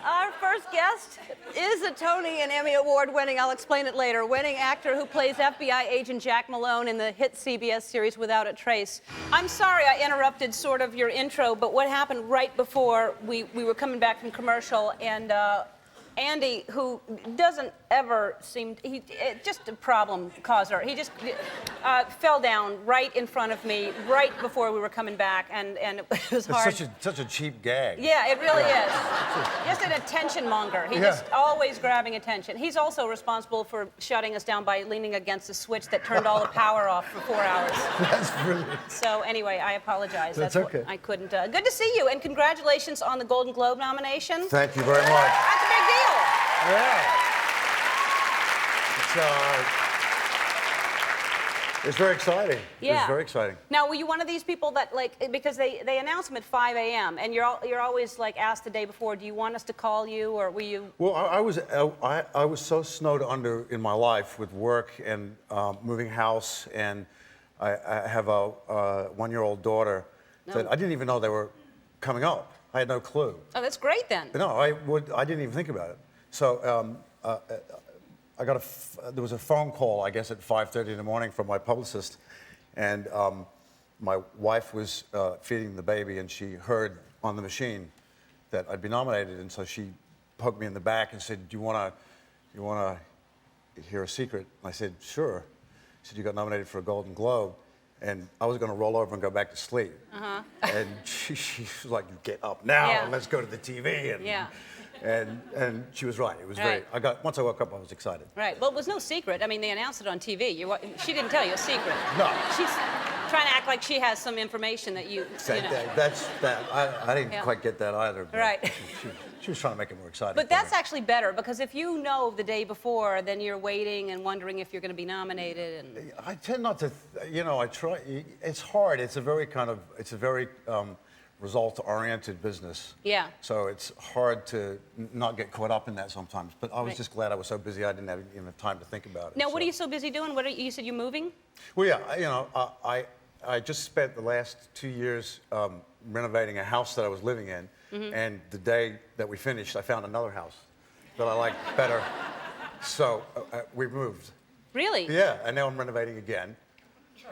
Our first guest is a Tony and Emmy Award-winning, I'll explain it later, winning actor who plays FBI agent Jack Malone in the hit CBS series Without a Trace. I'm sorry I interrupted sort of your intro, but what happened right before we were coming back from commercial, and Andy, who doesn't ever seem, just a problem causer. He just fell down right in front of me right before we were coming back, and it was hard. It's such a cheap gag. Yeah, it really is. Just an attention monger. He's just always grabbing attention. He's also responsible for shutting us down by leaning against a switch that turned all the power off for 4 hours. That's brilliant. So anyway, I apologize. That's okay. I couldn't. Good to see you, and congratulations on the Golden Globe nomination. Thank you very much. That's a big deal. Yeah. It's very exciting. Yeah. It's very exciting. Now, were you one of these people that, like, because they announce them at 5 a.m. and you're always like asked the day before, do you want us to call you, or were you? Well, I was so snowed under in my life with work and moving house, and I have a 1-year-old daughter that I didn't even know they were coming up. I had no clue. Oh, that's great then. No, I didn't even think about it. So there was a phone call, I guess, at 5:30 in the morning from my publicist, and my wife was feeding the baby, and she heard on the machine that I'd been nominated, and so she poked me in the back and said, "Do you want to hear a secret?" And I said, "Sure." She said, "You got nominated for a Golden Globe." And I was going to roll over and go back to sleep. And she was like, "You get up now, and let's go to the TV." And she was right. It was very. Once I woke up, I was excited. Right. Well, it was no secret. I mean, they announced it on TV. She didn't tell you a secret. No. She's trying to act like she has some information that you know. That's that. I didn't quite get that either. But right. She was trying to make it more exciting. But that's actually better, because if you know the day before, then you're waiting and wondering if you're going to be nominated. And I tend not to. I try. It's hard. It's a very result-oriented business. Yeah. So it's hard to not get caught up in that sometimes. But I was just glad I was so busy I didn't have even time to think about it. Now, what are you so busy doing? You said you're moving? Well, yeah. I just spent the last 2 years renovating a house that I was living in, and the day that we finished, I found another house that I liked better. So we moved. Really? Yeah, and now I'm renovating again.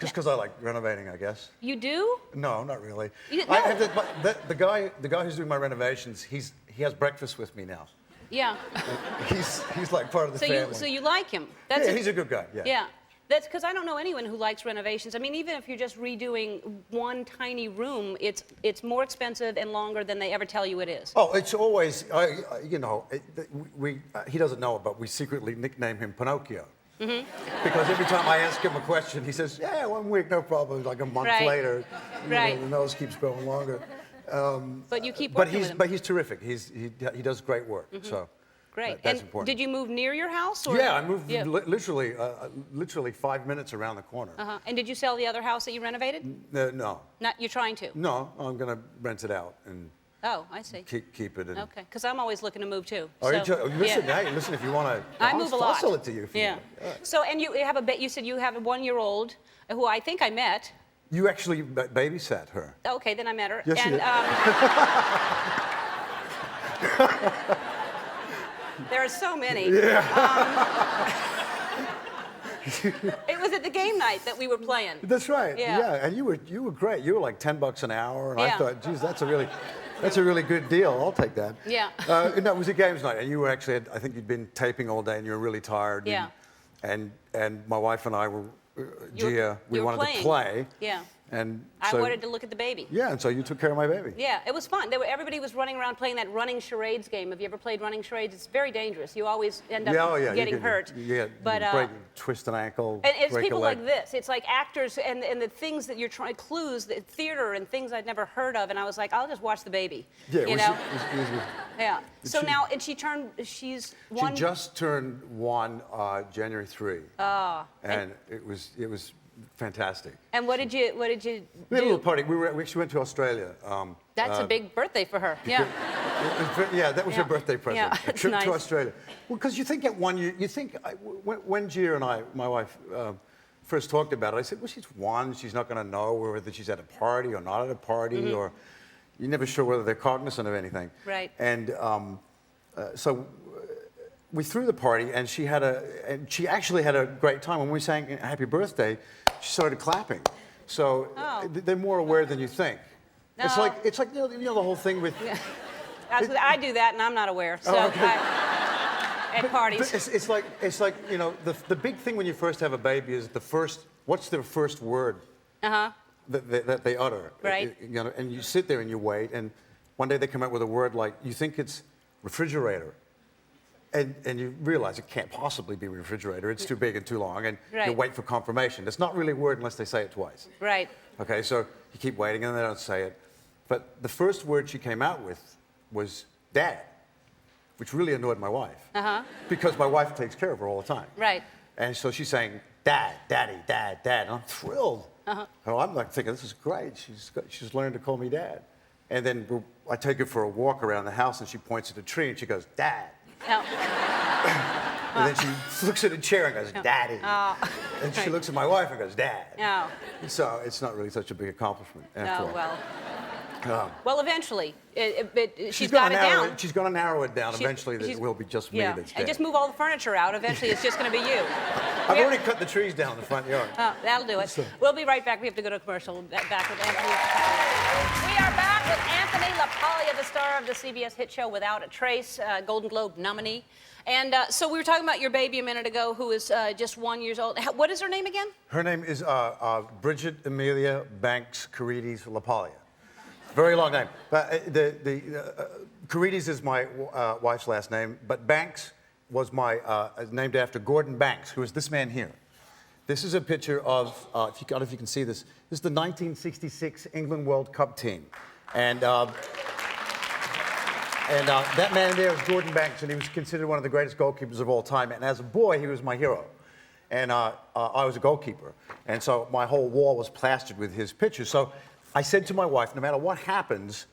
Just because I like renovating, I guess. You do? No, not really. No. The guy who's doing my renovations, he has breakfast with me now. Yeah. He's like part of the family. So you like him? He's a good guy. Yeah. Yeah. That's because I don't know anyone who likes renovations. I mean, even if you're just redoing one tiny room, it's more expensive and longer than they ever tell you it is. Oh, it's always, he doesn't know it, but we secretly nickname him Pinocchio. Because every time I ask him a question, he says, "Yeah, 1 week, no problem." Like a month later, the nose keeps growing longer. But you keep working with him. But he's terrific. He does great work. So great. That's and important. Did you move near your house? Or? Yeah, I moved literally 5 minutes around the corner. And did you sell the other house that you renovated? No. Not you're trying to? No, I'm going to rent it out and. Oh, I see. Keep it in. Okay, because I'm always looking to move too. Listen, if you want to, I move a lot. I'll sell it to you. So, and you have you said you have a 1-year-old who I think I met. You actually babysat her. Okay, then I met her. Yes, you did. There are so many. Yeah. It was at the game night that we were playing. That's right. Yeah. And you were great. You were like $10 an hour, and I thought, geez, that's a really good deal. I'll take that. Yeah. No, it was a games night, and you were actually, I think you'd been taping all day, and you were really tired. Yeah. And my wife and I were, Gia, we wanted to play. Yeah. And so, I wanted to look at the baby. Yeah, and so you took care of my baby. Yeah, it was fun. Everybody was running around playing that running charades game. Have you ever played running charades? It's very dangerous. You always end up getting hurt. Yeah, twist an ankle, and it's break people a leg. like this. It's like actors and the things that you're trying, clues, the theater and things I'd never heard of. And I was like, I'll just watch the baby. Yeah, you know? Yeah. So now, and she's one. She just turned 1 January 3. Oh. And it was fantastic. And what did you do? We had a little party. We actually went to Australia. That's a big birthday for her. Yeah. That was her birthday present. Yeah, a trip nice. to Australia. Well, because you think at 1 year, when Gia and my wife, first talked about it, I said, well, she's 1. She's not going to know whether she's at a party or not at a party, or, you're never sure whether they're cognizant of anything. Right. And so we threw the party, and she actually had a great time. When we sang Happy Birthday, she started clapping. So they're more aware than you think. No. It's like you know the whole thing with. Yeah. I do that, and I'm not aware. So okay. at parties. But it's like you know the big thing when you first have a baby is what's their first word that they utter. Right. You know, and you sit there and you wait, and one day they come out with a word like you think it's refrigerator. And you realize it can't possibly be refrigerator. It's too big and too long, and you wait for confirmation. It's not really a word unless they say it twice. Right. Okay, so you keep waiting, and they don't say it. But the first word she came out with was dad, which really annoyed my wife. Because my wife takes care of her all the time. Right. And so she's saying, dad, daddy, dad, dad. And I'm thrilled. Oh, I'm like thinking, this is great. She's learned to call me dad. And then I take her for a walk around the house, and she points at a tree, and she goes, dad. No. And then she looks at a chair and goes, Daddy. And she looks at my wife and goes, Dad. No. So it's not really such a big accomplishment after all. Well. Well, eventually, she's got it down. She's going to narrow it down. Eventually, it will be just me that's dead. And just move all the furniture out. Eventually, it's just going to be you. I've already cut the trees down in the front yard. That'll do it. We'll be right back. We have to go to a commercial. Back with Anthony LaPaglia. We are back with Anthony LaPaglia, the star of the CBS hit show Without a Trace, Golden Globe nominee. And so we were talking about your baby a minute ago, who is just 1 year old. What is her name again? Her name is Bridget Amelia Banks Carides LaPaglia. Very long name. Carides is my wife's last name, but Banks was named after Gordon Banks, who is this man here. This is a picture of, I don't know if you can see this. This is the 1966 England World Cup team. And that man there is Gordon Banks, and he was considered one of the greatest goalkeepers of all time. And as a boy, he was my hero. And I was a goalkeeper. And so my whole wall was plastered with his pictures. So I said to my wife, no matter what happens,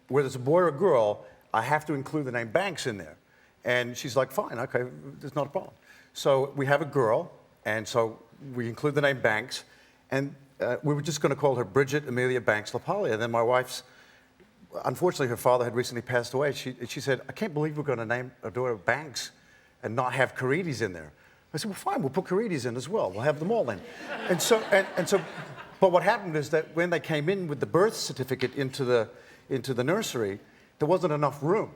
whether it's a boy or a girl, I have to include the name Banks in there. And she's like, fine, okay, there's not a problem. So we have a girl, and so we include the name Banks. And we were just going to call her Bridget Amelia Banks LaPaglia. And then my wife's, unfortunately, her father had recently passed away. She said, I can't believe we're going to name our daughter Banks and not have Carides in there. I said, well, fine, we'll put Carides in as well. We'll have them all in. And so, but what happened is that when they came in with the birth certificate into the nursery, there wasn't enough room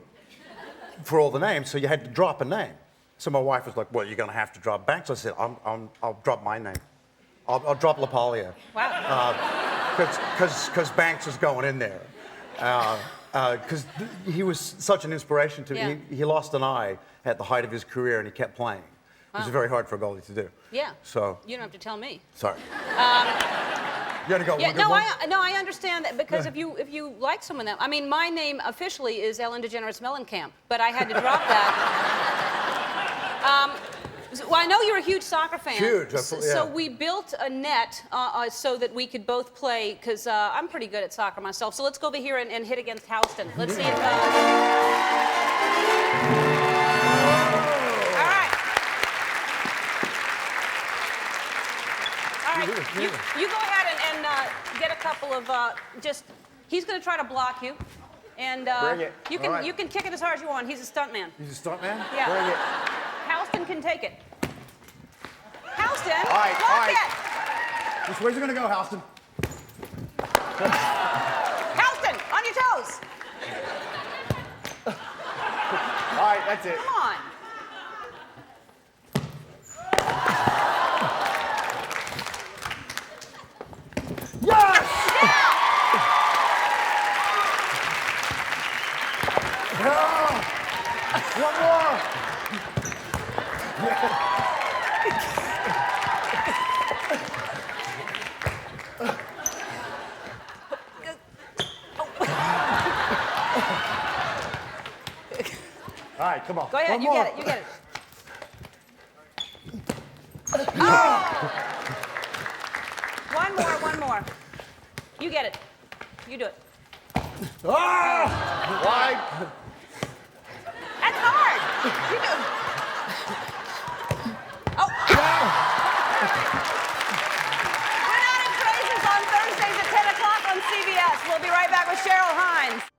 for all the names, so you had to drop a name. So my wife was like, well, you're going to have to drop Banks. I said, I'll drop my name. I'll drop LaPaglia. Wow. Because Banks is going in there. Because he was such an inspiration to me. He lost an eye at the height of his career, and he kept playing. It was very hard for a goalie to do. Yeah. So you don't have to tell me. Sorry. You gotta go. Yeah, I understand that, because if you like someone that, I mean, my name officially is Ellen DeGeneres Mellencamp, but I had to drop that. Well, I know you're a huge soccer fan. Huge. So we built a net so that we could both play, because I'm pretty good at soccer myself. So let's go over here and hit against Houston. Let's see if... All right. All right. You go ahead and get a couple of he's going to try to block you. And Bring it. you can kick it as hard as you want. He's a stuntman. He's a stuntman? Yeah. Bring it. Houston can take it. Houston, All right, block all right. it. Which way's it gonna go, Houston? Houston, on your toes. All right, that's it. Come on. Yes! One more! All right, come on. Go ahead, One you more. get it, you get it. Oh! One more. You get it. You do it. Ah! Wide. That's hard. You do it. Oh. We're not in Traces on Thursdays at 10 o'clock on CBS. We'll be right back with Cheryl Hines.